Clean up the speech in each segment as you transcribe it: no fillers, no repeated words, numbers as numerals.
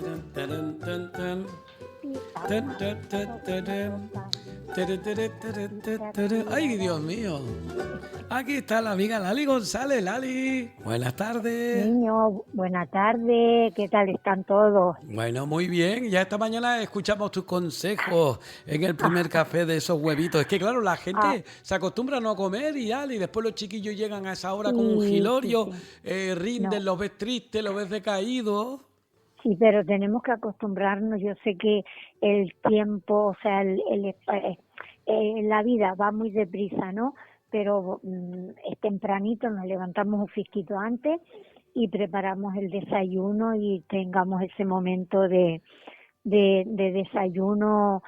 Tarán, tan, tan. Tan, tan, tan, tarán. Tere, tere, tere, tere, tere. Ay, Dios mío. Aquí está la amiga Lali González. Lali, buenas tardes. Niño, buena tarde, ¿qué tal están todos? Bueno, muy bien. Ya esta mañana escuchamos tus consejos en el primer café de esos huevitos. Es que claro, la Ah, gente se acostumbra a no comer y ya, y después los chiquillos llegan a esa hora como un sí, sí, jilorio, sí, rinden, no, los ves tristes, los ves decaídos. sí, pero tenemos que acostumbrarnos. Yo sé que el tiempo, o sea, la vida va muy deprisa, ¿no? Pero es tempranito, nos levantamos un fisquito antes y preparamos el desayuno y tengamos ese momento de desayuno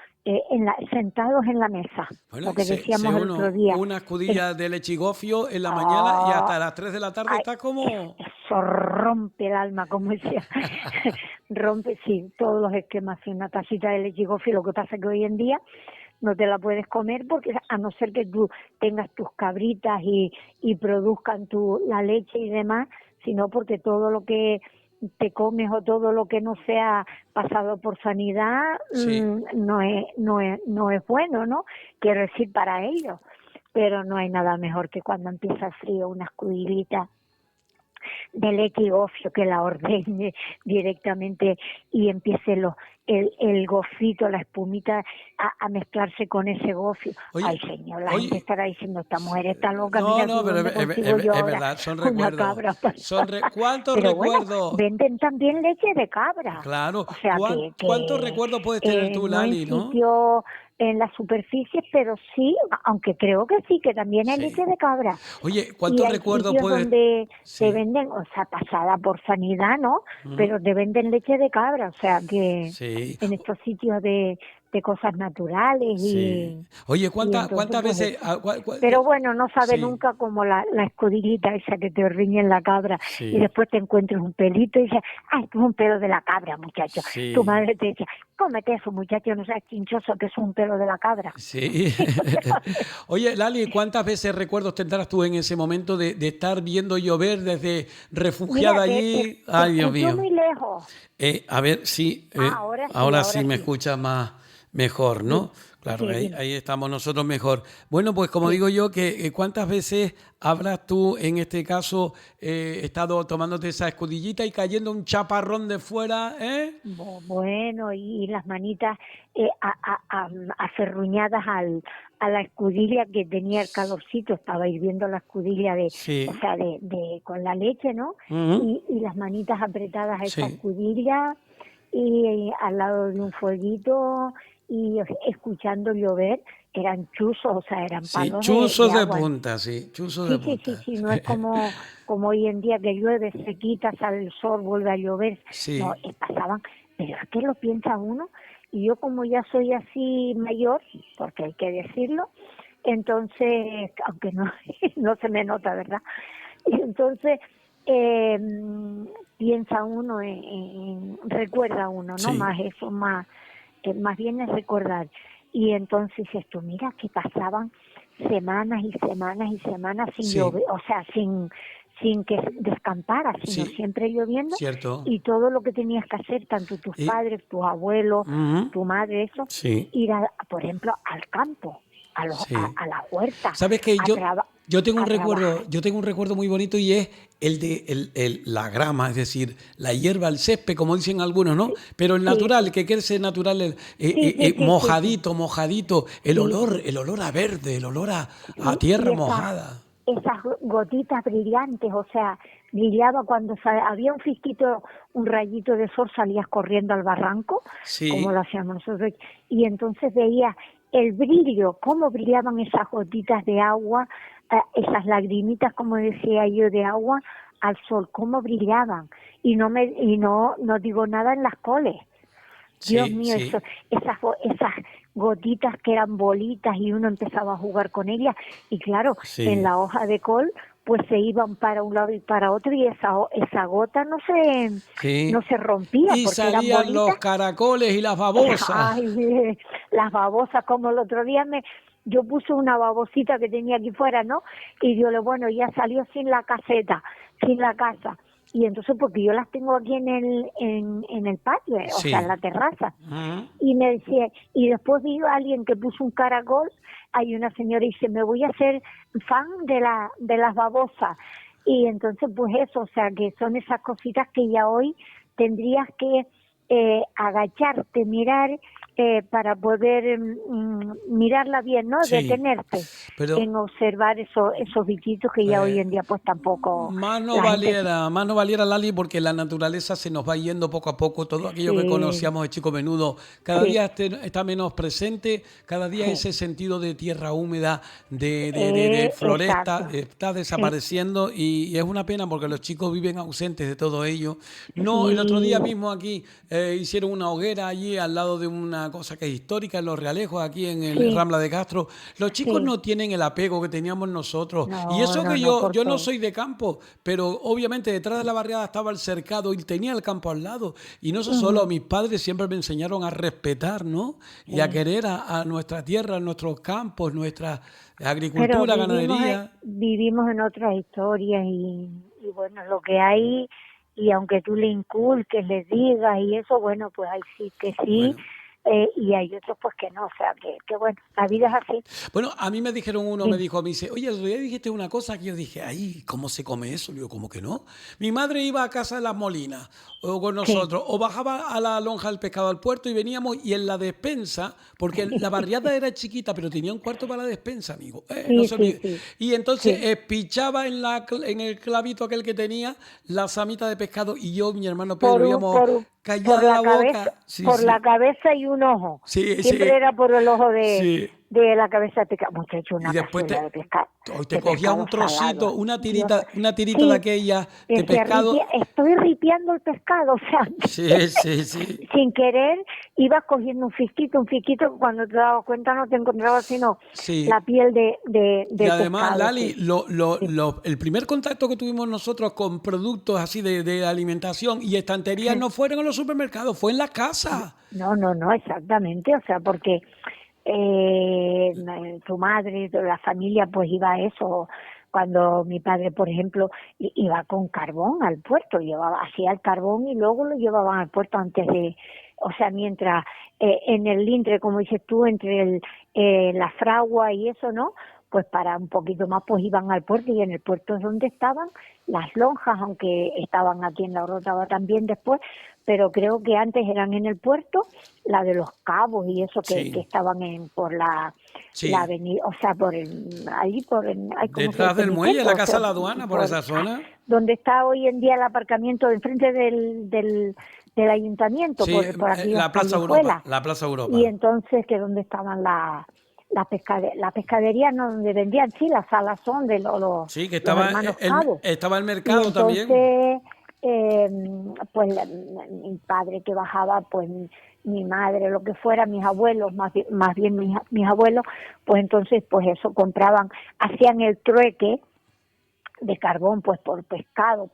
sentados en la mesa, Bueno, lo que se decíamos el otro uno día. una escudilla de leche y gofio en la mañana y Ah, hasta las 3 de la tarde ay, está como... eso rompe el alma, como decía. Rompe, sí, todos los esquemas. Y una tacita de leche y gofio, lo que pasa es que hoy en día no te la puedes comer porque a no ser que tú tengas tus cabritas y produzcan la leche y demás, sino porque todo lo que te comes o todo lo que no sea pasado por sanidad Sí. no es bueno, ¿no? Quiero decir para ellos, pero no hay nada mejor que cuando empieza el frío, una escudillita de leche y gofio, que la ordene directamente y empiece el gofito, la espumita a mezclarse con ese gofio. Ay, Oye, señor, la gente oye, estará diciendo, esta mujer está loca, no, mira tú no, pero dónde consigo yo es ahora verdad, son una recuerdos. cabra. ¿Cuántos Pero bueno, recuerdos? venden también leche de cabra. Claro, O sea ¿cuántos recuerdos puedes tener tú, no en Lali, no? sitio, en las superficies, pero sí, aunque creo que sí, que también hay leche Sí. de cabra. Oye, Y ¿cuántos hay recuerdos sitios puedes...? donde te Sí. venden, o sea, pasada por sanidad, ¿no? Ujú. Pero te venden leche de cabra, o sea, que Sí. en estos sitios de cosas naturales Sí. Oye, y entonces ¿cuántas pues veces...? eso. Pero bueno, no sabe Sí, nunca como la escudillita esa que te riñe en la cabra y sí, después te encuentras un pelito y dices, ay, es un pelo de la cabra, muchacho. Tu sí, madre te dice, cómete eso, muchacho, no seas chinchoso, que es un pelo de la cabra. sí. Oye, Lali, ¿cuántas veces recuerdos tendrás tú en ese momento de estar viendo llover desde Mira, refugiada allí? te Ay, Dios escucho mío. muy lejos. A ver, sí, ahora sí Ahora me sí. escuchas mejor, Sí, ¿no? Claro, sí, dime. ahí estamos nosotros mejor. Bueno, pues como Sí. digo yo, que ¿cuántas veces habrás tú, en este caso, estado tomándote esa escudillita y cayendo un chaparrón de fuera, eh? Bueno, y las manitas aferruñadas a la escudilla que tenía el calorcito, estaba hirviendo la escudilla o Sí, sea, con la leche, ¿no? ujú, Y las manitas apretadas a esa sí. escudilla y al lado de un fueguito y escuchando llover, eran chuzos, o sea, eran Sí, palos de chuzos de agua. punta, sí, chuzos de Sí, sí, sí, punta. sí, no es como hoy en día que llueve, se quita, sale el sol, vuelve a llover. No, Sí, pasaban, pero es que lo piensa uno, y yo como ya soy así mayor, porque hay que decirlo, entonces, aunque no, no se me nota, ¿verdad? Y entonces, eh, piensa uno, recuerda uno, ¿no? sí, Más eso, más bien es recordar. Y entonces dices tú, mira que pasaban semanas y semanas y semanas sin sí, llover, o sea, sin que descampara, sino sí, siempre lloviendo, cierto. y todo lo que tenías que hacer, tanto tus Y, padres, tus abuelos, ujú, tu madre, eso, sí, ir, por ejemplo, al campo, sí. a la huerta, ¿Sabes qué? a, traba- a trabajar. Yo tengo un recuerdo muy bonito y es el de la grama, es decir, la hierba, el césped, como dicen algunos, ¿no? Sí, Pero el sí, natural, que crece natural, sí, sí, sí, sí, sí, mojadito, mojadito, sí, sí. el olor a verde, el olor a Sí, tierra y mojada. esas gotitas brillantes, o sea, brillaba cuando había un fisquito, un rayito de sol, salías corriendo al barranco, como lo Sí, hacíamos nosotros, y entonces veías el brillo, cómo brillaban esas gotitas de agua, esas lagrimitas, como decía yo, de agua al sol, cómo brillaban, no digo nada en las coles. Dios sí, mío, sí, esas gotitas que eran bolitas y uno empezaba a jugar con ellas y claro, en sí. la hoja de col pues se iban para un lado y para otro y esa gota no Sí. se rompía Y porque eran salían bolitas. los caracoles y las babosas. Ay, las babosas, como el otro día yo puse una babosita que tenía aquí fuera, ¿no? Y yo bueno, ya salió sin la caseta, sin la casa. y entonces porque yo las tengo aquí en el patio, o Sí. sea, en la terraza, Ujú. y me decía, y después vi a alguien que puso un caracol, hay una señora y dice, me voy a hacer fan de las babosas, y entonces pues eso, o sea, que son esas cositas que ya hoy tendrías que agacharte, mirar, para poder mirarla bien, ¿no? Sí. Detenerte Pero en observar esos bichitos que ya hoy eh, en día pues tampoco la gente... más no valiera, Lali, porque la naturaleza se nos va yendo poco a poco. Todo aquello que Sí, conocíamos de Chico Menudo, cada sí, día está menos presente, cada día sí, ese sentido de tierra húmeda, de floresta, exacto, está sí, desapareciendo y es una pena porque los chicos viven ausentes de todo ello. No, el otro día sí, mismo aquí hicieron una hoguera allí al lado de una cosa que es histórica en Los Realejos, aquí en el sí, Rambla de Castro. Los chicos sí, no tienen el apego que teníamos nosotros. Y no, eso no, que no, yo no porque soy de campo, pero obviamente detrás de la barriada estaba el cercado y tenía el campo al lado. Y no eso solo, ujú, mis padres siempre me enseñaron a respetar, ¿no? Y a sí. querer a nuestra tierra, nuestros campos, nuestra Pero agricultura, ganadería. vivimos en otras historias y bueno, lo que hay, y aunque tú le inculques, le digas y eso, bueno, pues hay sí que sí, Bueno, y hay otros pues que no, o sea, que bueno, la vida es así. Bueno, a mí me dijeron uno, me Dime. dijo, me dice, oye, el otro día dijiste una cosa que yo dije, ay, ¿cómo se come eso? Le digo, ¿cómo que no? Mi madre iba a casa de las Molinas, o con Sí, nosotros, o bajaba a la lonja del pescado al puerto y veníamos, y en la despensa, porque la barriada era chiquita, pero tenía un cuarto para la despensa, amigo, no sí, se sí, olvide. sí, Y entonces sí. pichaba en el clavito aquel que tenía la samita de pescado, y yo, mi hermano por Pedro, un, íbamos por un- callada la boca. Sí, por la sí, cabeza y un ojo. sí, Siempre sí, era por el ojo sí. de la cabeza de pescado. Muchacho, Y una después cazuela hoy te de cogía pescado un salado. trocito, Dios, una tirita de sí, aquella de decía, pescado. estoy ripiando el pescado, o sea, Sí, sí, sí. sin querer ibas cogiendo un fisquito, cuando te dabas cuenta no te encontrabas sino Sí. la piel Y del además, pescado, Lali, sí, sí, el primer contacto que tuvimos nosotros con productos así de alimentación y estanterías sí. no fueron en los supermercados, fue en la casa. No, no, no, exactamente, o sea, porque tu madre, la familia, pues iba a eso. Cuando mi padre, por ejemplo, iba con carbón al puerto, hacía el carbón y luego lo llevaban al puerto antes de, o sea, mientras en el lintre, como dices tú, entre la fragua y eso, ¿no? Pues para un poquito más, pues iban al puerto y en el puerto es donde estaban las lonjas, aunque estaban aquí en la Orotava también después, pero creo que antes eran en el puerto, la de los Cabos y eso que Sí, estaban por la sí. avenida, o sea, ahí ay, ¿cómo se dice? Detrás del muelle, la Penitente, o casa sea, de la aduana, por esa zona. donde está hoy en día el aparcamiento de enfrente del ayuntamiento, Sí, por aquellas la Plaza Europa, callejuelas, la Plaza y Europa. entonces que donde estaban la pescadería, no, donde vendían, sí, la salazón de Sí, que los hermanos Cabo. estaba el Y mercado también. entonces, eh, pues mi padre que bajaba, pues mi madre, lo que fuera, mis abuelos, más bien mis abuelos, pues entonces, pues eso, compraban, hacían el trueque de carbón, pues por pescado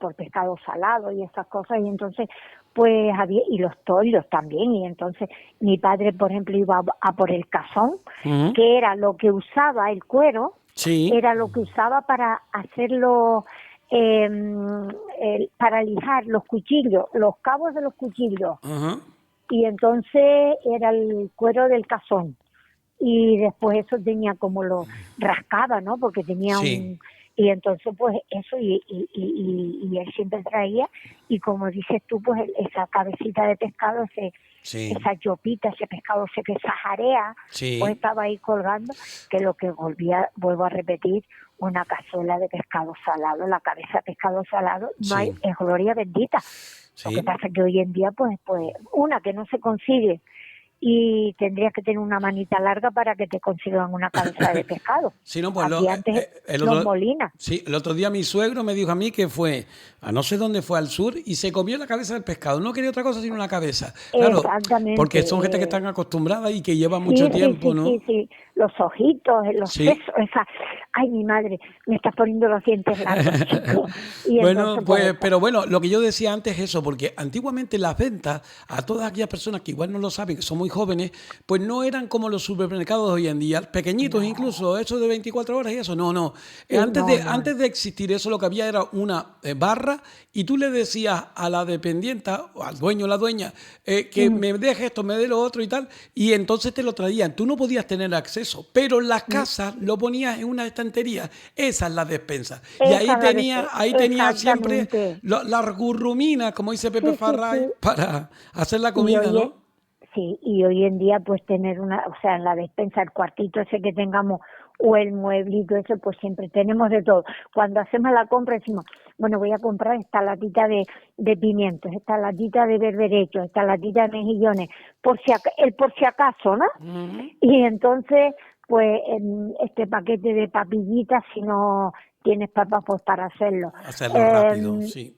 salado y esas cosas, y entonces, pues había, y los toldos también, y entonces mi padre, por ejemplo, iba a por el cazón, Ujú. que era lo que usaba el cuero, Sí. era lo que usaba para hacerlo, eh, para lijar los cuchillos, los cabos de los cuchillos, Ajá. y entonces era el cuero del cazón. Y después eso tenía como lo rascaba, ¿no? Porque tenía Sí, y entonces pues eso y él siempre traía, y como dices tú, pues esa cabecita de pescado, sí, esa chopita, ese pescado, esa jarea, pues sí, estaba ahí colgando, que lo que vuelvo a repetir, una cazuela de pescado salado, la cabeza de pescado salado, no hay, sí, es gloria bendita. Lo que sí. pasa es que hoy en día, pues, una que no se consigue, y tendrías que tener una manita larga para que te consigan una cabeza de pescado. Sí, no, pues Aquí antes los molinas. sí, el otro día mi suegro me dijo a mí que fue a no sé dónde fue al sur y se comió la cabeza del pescado. No quería otra cosa sino una cabeza. Claro, Exactamente. porque son gente que están acostumbradas y que llevan mucho Sí, sí, tiempo, sí, ¿no? sí, sí. Los ojitos, los Sí, sesos, ay, mi madre, me estás poniendo los dientes largos, chico. Y Bueno, entonces, pues, pero bueno, lo que yo decía antes es eso, porque antiguamente las ventas, a todas aquellas personas que igual no lo saben, que son muy jóvenes, pues no eran como los supermercados de hoy en día, pequeñitos no, incluso, eso de 24 horas y eso, no, no. sí, no, no, Antes de existir eso, lo que había era una barra y tú le decías a la dependienta, o al dueño o la dueña, que mm, me deje esto, me dé lo otro y tal, y entonces te lo traían. Tú no podías tener acceso, pero en las mm, casas lo ponías en una estantería, esa es la despensa. Y esa es la de, ahí tenía siempre exactamente, las gurruminas, como dice Pepe sí, sí, Farray, sí. para hacer la Y comida, hoy, ¿no? sí, y hoy en día pues tener una, o sea, en la despensa, el cuartito ese que tengamos o el mueblito ese, pues siempre tenemos de todo. Cuando hacemos la compra decimos, bueno, voy a comprar esta latita de pimientos, esta latita de berberechos, esta latita de mejillones, por si acaso, ¿no? Ujú. Y entonces, pues este paquete de papillitas, si no tienes papas, pues para hacerlo. Hacerlo rápido, Eh, sí.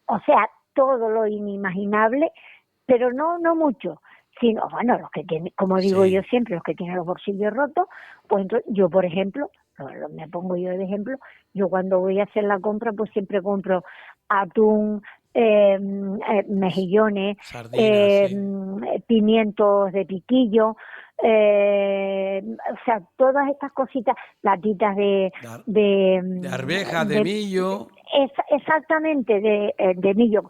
o sea, todo lo inimaginable, pero no mucho, sino, bueno, los que tienen, como digo yo Sí. siempre, los que tienen los bolsillos rotos, pues entonces, yo, por ejemplo, me pongo yo de ejemplo, yo cuando voy a hacer la compra, pues siempre compro atún, mejillones, Sardinas, sí. pimientos de piquillo, o sea, todas estas cositas, latitas De, ar- de, de mm, arvejas, de millo. exactamente de millo,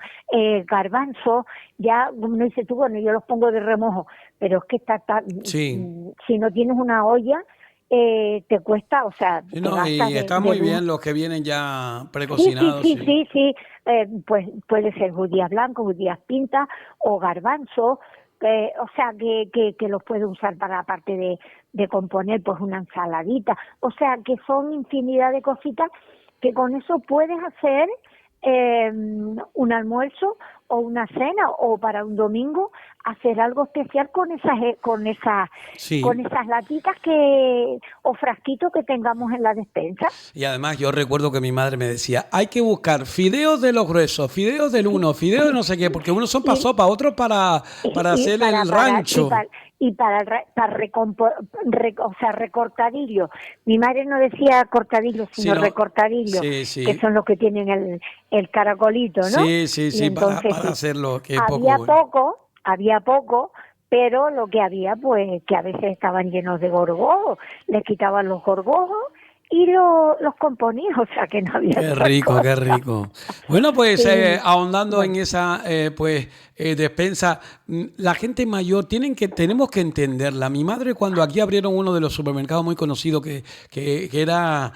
garbanzo, ya no dices tú, bueno, yo los pongo de remojo, pero es que Sí. si no tienes una olla, te cuesta, o sea, Sí, te no, gastas y está de muy un... bien los que vienen ya Sí, sí, precocinados, sí, sí. sí, sí, pues puede ser judías blancas, judías pintas o garbanzo, o sea, que los puede usar para aparte de componer pues una ensaladita, o sea, que son infinidad de cositas que con eso puedes hacer un almuerzo o una cena o para un domingo hacer algo especial con Sí. esas latitas que o frasquitos que tengamos en la despensa. Y además yo recuerdo que mi madre me decía, hay que buscar fideos de los gruesos, fideos del Sí, uno, fideos de sí. no sé qué, porque unos son para Y, sopa, otros para y hacer para el parar rancho. y para o sea, recortadillo. Mi madre no decía cortadillo, Sí, sino no, recortadillo, sí, que sí, son los que tienen el caracolito, ¿no? sí, sí, Y sí, entonces para sí, hacerlo, que es poco bueno. había poco, pero lo que había, pues, que a veces estaban llenos de gorgojos, les quitaban los gorgojos y los componía, o sea que no había Qué otra rico, qué cosa. rico. Bueno, pues Sí, ahondando en bueno. esa despensa, la gente mayor tenemos que entenderla. Mi madre cuando aquí abrieron uno de los supermercados muy conocidos que era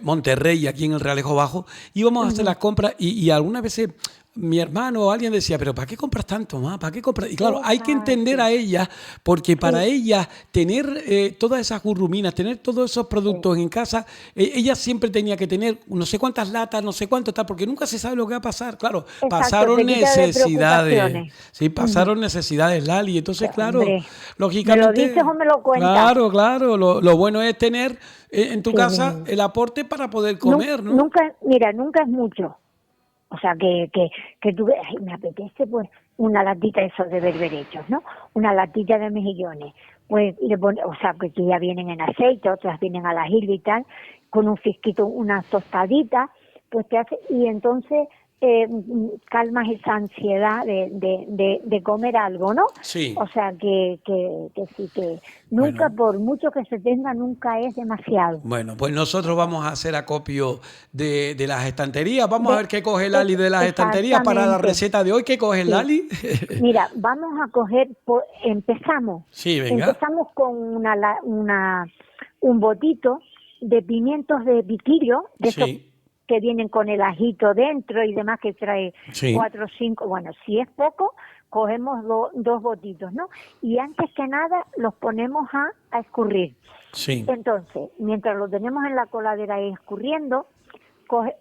Monterrey, aquí en el Realejo Bajo, íbamos a hacer Ujú. las compras y algunas veces mi hermano o alguien decía, pero ¿para qué compras tanto más? ¿Para qué compras? Y claro, hay que entender Exacto. a ella, porque para Sí, ella tener todas esas gurruminas, tener todos esos sí. productos en casa, ella siempre tenía que tener no sé cuántas latas, no sé cuánto tal, porque nunca se sabe lo que va a pasar. Claro, Exacto, pasaron te quita de necesidades, preocupaciones. sí, Ujú. pasaron necesidades, Lali. Entonces, claro, Hombre, ¿me lo dices lógicamente, o me lo cuentas? claro, claro, lo bueno es tener en tu Sí, casa el aporte para poder nunca, comer, ¿no? nunca, mira, nunca es mucho. O sea, que tú, ay, me apetece pues una latita de esos de berberechos, ¿no? Una latita de mejillones. Pues le pone, o sea, que ya vienen en aceite, otras vienen al ajillo y tal, con un fisquito, una tostadita, pues te hace, y entonces calmas esa ansiedad de comer algo, ¿no? Sí. O sea, que sí, que nunca, Bueno, por mucho que se tenga, nunca es demasiado. bueno, pues nosotros vamos a hacer acopio de las estanterías. Vamos a De, ver qué coge Lali de las estanterías para la exactamente, receta de hoy. ¿Qué coge sí. Lali? Mira, vamos a coger, Sí, venga. empezamos con un botito de pimientos de piquillo, de esos Sí, que vienen con el ajito dentro y demás, que trae sí, 4 o 5, bueno, si es poco, cogemos dos botitos, ¿no? Y antes que nada los ponemos a escurrir. sí. Entonces, mientras lo tenemos en la coladera ahí escurriendo, coge,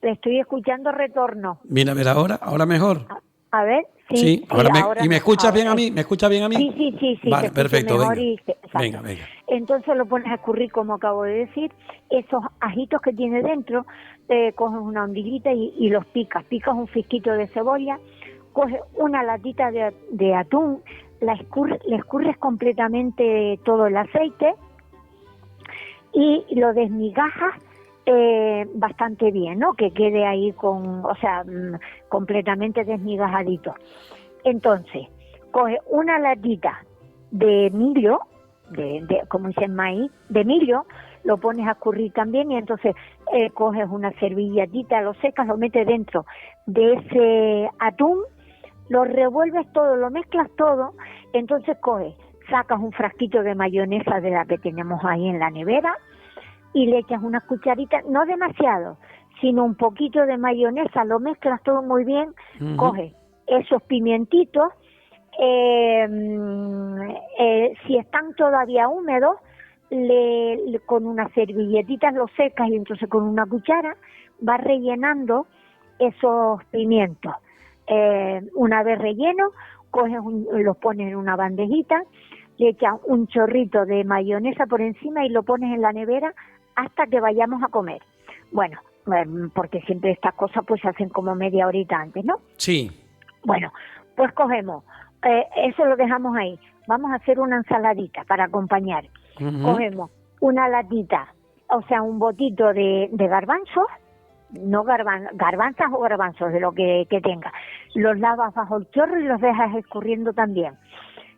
le estoy escuchando retorno. Mira, a ver ahora mejor. A ver, sí, Sí, sí, ¿y me escuchas bien a mí? ¿Me escuchas bien a mí? sí, sí, sí, sí, te Vale, escucho perfecto, mejor venga. y exacto. Venga, venga. Entonces lo pones a escurrir, como acabo de decir, esos ajitos que tiene dentro, coges una hondillita y los picas un fisquito de cebolla, coges una latita de atún, le escurres completamente todo el aceite, y lo desmigajas bastante bien, ¿no? Que quede ahí completamente desmigajadito. Entonces, coge una latita de millo, como dicen maíz, de millo, lo pones a escurrir también y entonces coges una servilletita, lo secas, lo metes dentro de ese atún, lo revuelves todo, lo mezclas todo, entonces coges, sacas un frasquito de mayonesa de la que tenemos ahí en la nevera y le echas unas cucharitas, no demasiado, sino un poquito de mayonesa, lo mezclas todo muy bien, coges esos pimientitos, si están todavía húmedos, con unas servilletitas lo secas y entonces con una cuchara vas rellenando esos pimientos. Una vez relleno, los pones en una bandejita, le echas un chorrito de mayonesa por encima y lo pones en la nevera hasta que vayamos a comer. Bueno, porque siempre estas cosas pues se hacen como media horita antes, ¿no? Sí. Bueno, pues cogemos, eso lo dejamos ahí. Vamos a hacer una ensaladita para acompañar. Cogemos una latita, o sea, un botito de garbanzos, no garbanzas o garbanzos, de lo que tenga. Los lavas bajo el chorro y los dejas escurriendo también.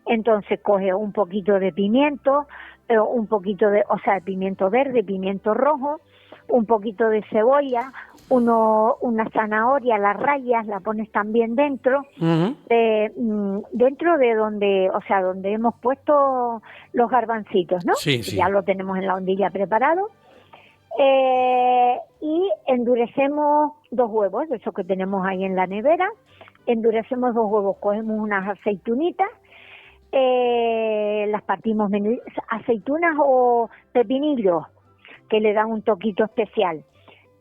Entonces coge un poquito de pimiento, un poquito de pimiento verde, pimiento rojo, un poquito de cebolla, una zanahoria, las rayas, la pones también dentro, dentro de donde hemos puesto los garbancitos, ¿no? Sí, sí. Ya lo tenemos en la ondilla preparado. Y endurecemos 2 huevos, de esos que tenemos ahí en la nevera, endurecemos 2 huevos, cogemos unas aceitunitas, las partimos, aceitunas o pepinillos, que le dan un toquito especial.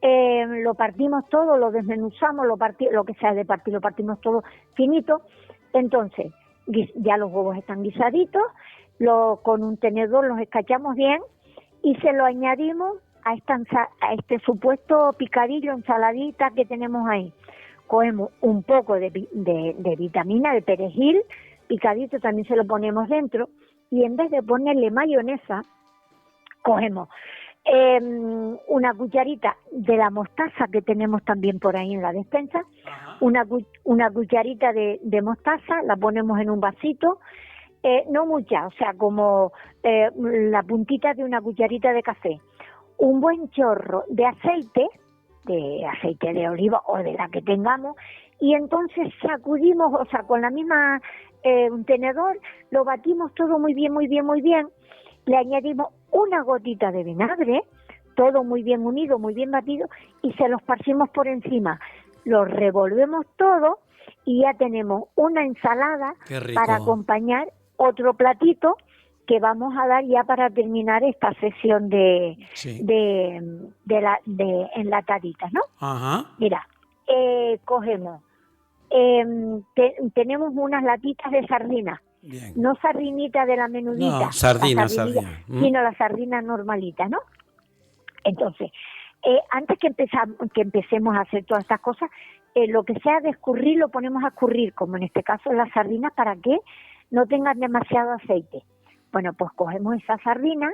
Lo partimos todo, lo desmenuzamos, lo que sea de partir, lo partimos todo finito. Entonces, ya los huevos están guisaditos, con un tenedor los escachamos bien y se lo añadimos a este supuesto picadillo, ensaladita que tenemos ahí. Cogemos un poco de vitamina, de perejil, picadito también se lo ponemos dentro, y en vez de ponerle mayonesa, cogemos una cucharita de la mostaza que tenemos también por ahí en la despensa, una cucharita de mostaza, la ponemos en un vasito, no mucha, o sea, como la puntita de una cucharita de café, un buen chorro de aceite de oliva o de la que tengamos, y entonces sacudimos, o sea, con la misma un tenedor, lo batimos todo muy bien, muy bien, muy bien, le añadimos una gotita de vinagre, todo muy bien unido, muy bien batido, y se lo esparcimos por encima. Lo revolvemos todo y ya tenemos una ensalada para acompañar otro platito que vamos a dar ya para terminar esta sesión de enlataditas, ¿no? Mira, cogemos, tenemos unas latitas de sardinas. Bien. No sardinita de la menudita, sardina. Sino la sardina normalita, ¿no? Entonces, antes que empecemos a hacer todas estas cosas, lo que sea de escurrir lo ponemos a escurrir, como en este caso las sardinas, para que no tengan demasiado aceite. Bueno, pues cogemos esas sardinas,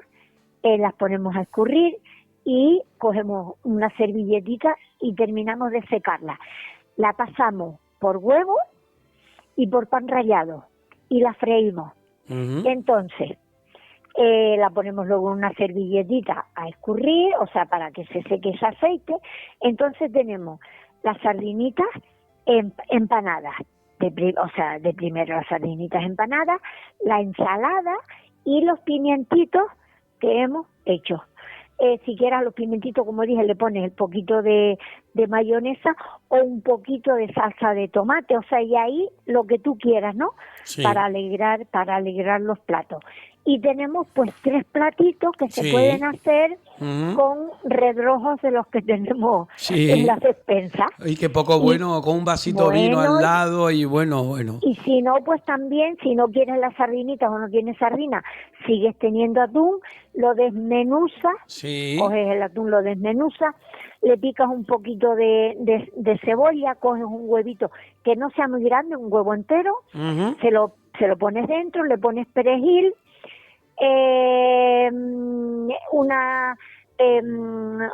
las ponemos a escurrir y cogemos una servilletita y terminamos de secarla. La pasamos por huevo y por pan rallado y la freímos. Entonces, la ponemos luego en una servilletita a escurrir, o sea, para que se seque ese aceite. Entonces tenemos las sardinitas empanadas, de primero las sardinitas empanadas, la ensalada y los pimientitos que hemos hecho. Si quieres los pimentitos, como dije, le pones el poquito de mayonesa o un poquito de salsa de tomate, o sea, y ahí lo que tú quieras, ¿no? Sí. Para alegrar los platos. Y tenemos pues 3 platitos que se pueden hacer con redrojos de los que tenemos en la despensa. Y qué poco bueno, con un vasito vino al lado y bueno. Y si no, pues también, si no quieres las sardinitas o no tienes sardina, sigues teniendo atún, lo desmenuzas, coges el atún, lo desmenuzas, le picas un poquito de cebolla, coges un huevito que no sea muy grande, un huevo entero, se lo pones dentro, le pones perejil, una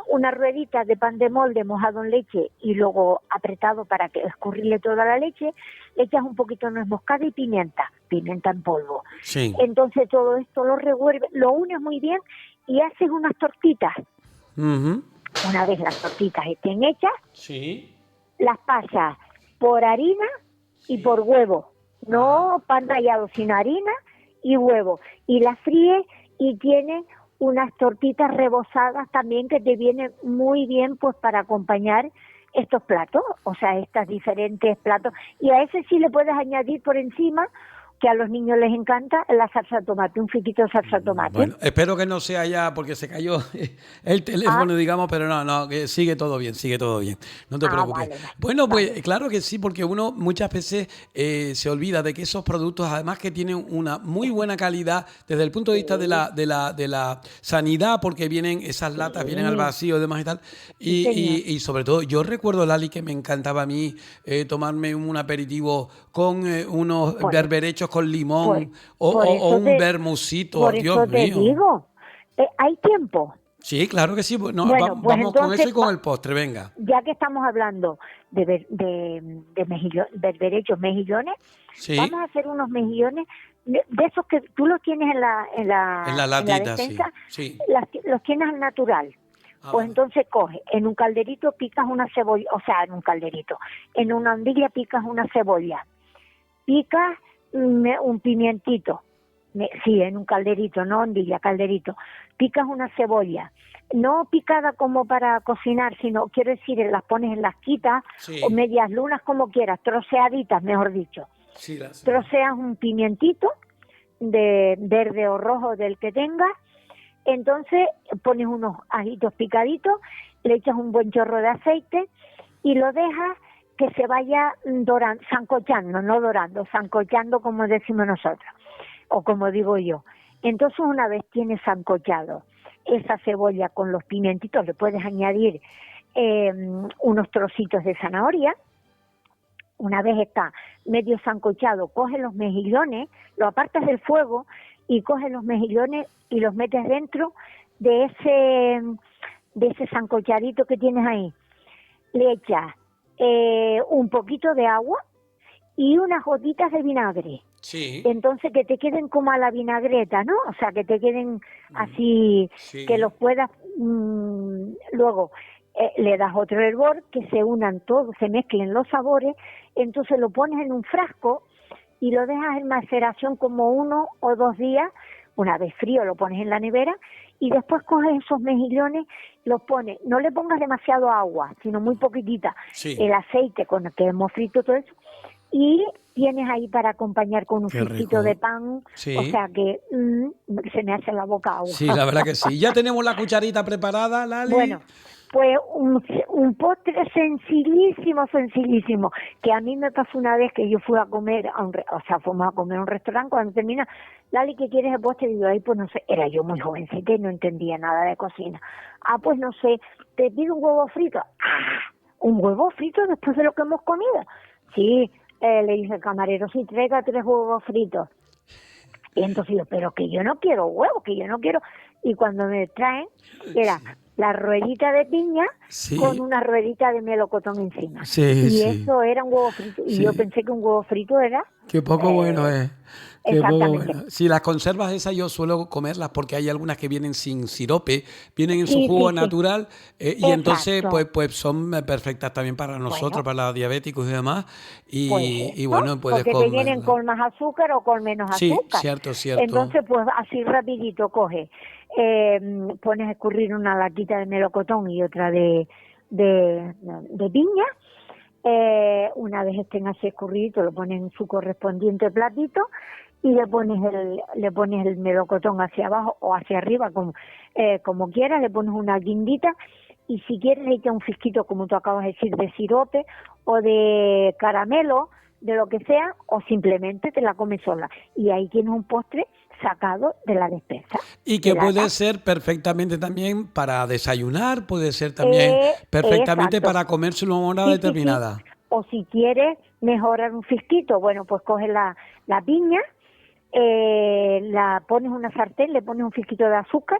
una ruedita de pan de molde mojado en leche y luego apretado para que escurrirle toda la leche, le echas un poquito de nuez moscada y pimienta en polvo. Sí. Entonces todo esto lo revuelves, lo unes muy bien y haces unas tortitas. Ujú. Una vez las tortitas estén hechas, Sí. las pasas por harina y por huevo. No pan rallado, sino harina y huevo. Y las fríes y tienes unas tortitas rebozadas también que te vienen muy bien pues para acompañar estos platos, o sea, estos diferentes platos. Y a ese sí le puedes añadir por encima, que a los niños les encanta, la salsa de tomate, un fiquito de salsa de tomate. Bueno, espero que no sea ya porque se cayó el teléfono, digamos, pero no, que sigue todo bien, no te preocupes. Vale, Bueno, pues vale. claro que sí, porque uno muchas veces se olvida de que esos productos, además que tienen una muy buena calidad desde el punto de vista de la sanidad, porque vienen esas latas, vienen al vacío y demás y tal, Sí, señor. y sobre todo, yo recuerdo, Lali, que me encantaba a mí tomarme un aperitivo con unos Por, berberechos con por, limón por o eso un te, vermucito, por Dios eso te mío. digo, ¿hay tiempo? Sí, claro que sí. No, Bueno, pues vamos con eso entonces, y con el postre, venga. ya que estamos hablando de berberechos, mejillones, vamos a Sí, hacer unos mejillones de esos que tú los tienes en la en la latita, sí. despensa, Sí. los tienes al natural. Ah, Pues vale. entonces coges, en un calderito picas una cebolla, o sea, en un calderito, en una ondilla picas una cebolla, picas un pimientito, sí, en un calderito, no ondilla, calderito, picas una cebolla, no picada como para cocinar, sino, quiero decir, las pones en las quitas o Sí, medias lunas como quieras, troceaditas, mejor dicho. sí, la sé. Troceas un pimientito de verde o rojo del que tengas, entonces pones unos ajitos picaditos, le echas un buen chorro de aceite y lo dejas que se vaya dorando, sancochando, no dorando, sancochando como decimos nosotros, o como digo yo. Entonces una vez tienes sancochado esa cebolla con los pimientitos, le puedes añadir unos trocitos de zanahoria. Una vez está medio sancochado, coges los mejillones, lo apartas del fuego y coges los mejillones y los metes dentro de ese sancochadito que tienes ahí. Le echas un poquito de agua y unas gotitas de vinagre. Sí, Entonces que te queden como a la vinagreta, ¿no? O sea, que te queden así, que los sí. puedas luego le das otro hervor, que se unan todos, se mezclen los sabores, entonces lo pones en un frasco y lo dejas en maceración como 1 o 2 días. Una vez frío lo pones en la nevera y después coges esos mejillones, los pones, no le pongas demasiado agua, sino muy poquitita, Sí, el aceite con el que hemos frito todo eso, y tienes ahí para acompañar con un qué fisquito de rico. pan, o Sí, sea que se me hace la boca agua. sí, la verdad que sí. Ya tenemos la cucharita preparada, Lali. Bueno, pues un postre sencillísimo, sencillísimo, que a mí me pasó una vez que yo fui a comer, o sea, fuimos a comer a un restaurante, cuando termina, Lali, ¿qué quieres de postre? Y yo, ahí pues no sé, era yo muy jovencita y no entendía nada de cocina. Ah, pues no sé, te pido un huevo frito. Ah, ¿un huevo frito después de lo que hemos comido? Sí, le dije al camarero, sí, traiga 3 huevos fritos. Y entonces yo, pero que yo no quiero huevo, que yo no quiero. Y cuando me traen, era Sí, la ruedita de piña con sí, una ruedita de melocotón encima. sí, Y sí, eso era un huevo frito. Y yo sí. pensé que un huevo frito era Qué poco bueno eh, es. Qué poco exactamente. bueno. Si las conservas esas yo suelo comerlas porque hay algunas que vienen sin sirope, vienen en su Sí, jugo sí, sí. natural y entonces Exacto. pues son perfectas también para nosotros, Bueno, para los diabéticos y demás. pues Y eso, bueno, puedes porque te vienen comerlas. con más azúcar o con menos Sí, azúcar. cierto, cierto. Entonces, pues así rapidito coge, pones a escurrir una latita de melocotón y otra de piña. Una vez estén así escurriditos, lo pones en su correspondiente platito y le pones el melocotón hacia abajo o hacia arriba, como quieras, le pones una guindita y si quieres le echas un fisquito, como tú acabas de decir, de sirope o de caramelo, de lo que sea, o simplemente te la comes sola. Y ahí tienes un postre sacado de la despensa, Y de que puede lata. ser perfectamente también para desayunar, puede ser también perfectamente Exacto. para comérselo a una hora Sí, sí, sí. determinada. O si quieres mejorar un fisquito, bueno, pues coge la piña, la pones en una sartén, le pones un fisquito de azúcar,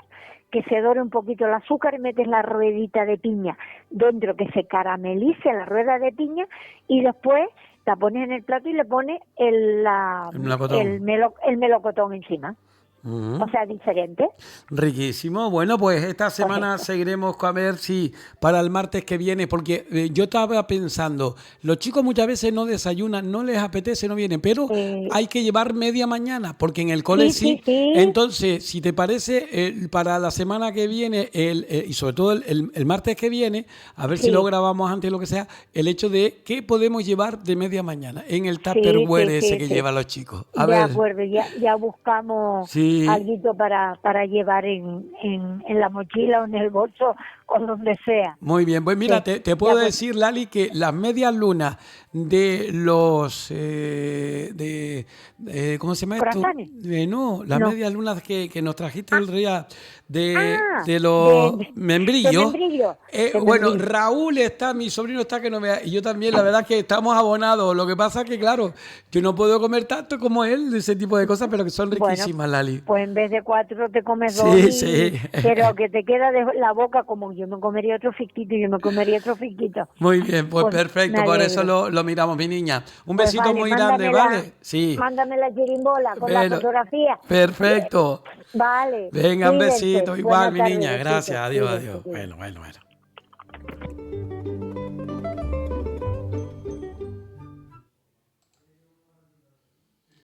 que se dore un poquito el azúcar y metes la ruedita de piña dentro, que se caramelice la rueda de piña, y después la pones en el plato y le pones El melocotón. el melocotón encima. Ujú. O sea, diferente. Riquísimo. Bueno, pues esta semana Correcto. seguiremos a ver si para el martes que viene, porque yo estaba pensando, los chicos muchas veces no desayunan, no les apetece, no vienen, pero Eh, hay que llevar media mañana, porque en el cole sí, sí. sí, sí, Entonces, si te parece, para la semana que viene, y sobre todo el martes que viene, a ver si lo sí, grabamos antes, lo que sea, el hecho de qué podemos llevar de media mañana en el sí, Tupperware sí, ese sí, que sí. llevan los chicos. A De ver, acuerdo, ya buscamos sí. alguito para llevar en la mochila o en el bolso o donde sea. Muy bien, pues mira, Sí, te de puedo acuerdo. decir, Lali, que las medias lunas de los, ¿cómo se llama esto? ¿Corazones? No, las No. medias lunas que nos trajiste Ah, el día ah, de de, los de membrillos. membrillo, de Bueno, membrillo. Raúl está, mi sobrino está que no vea, y yo también, la verdad que estamos abonados. Lo que pasa es que, claro, yo no puedo comer tanto como él, de ese tipo de cosas, pero que son Bueno, riquísimas, Lali. pues en vez de 4 te comes 2 Sí, sí. pero que te queda de la boca como yo me comería otro fisquito, yo me comería otro fisquito. Muy bien, pues Pues me perfecto, por eso alegro. lo miramos, mi niña. Un Pues besito vale, muy grande, ¿vale? Sí, mándame la chirimbola con la pero fotografía. perfecto. Vale, Venga, un cuídense. besito, igual, Buenas mi tardes, niña. besitos. Gracias, adiós, Cuídense, adiós. cuídense. Bueno.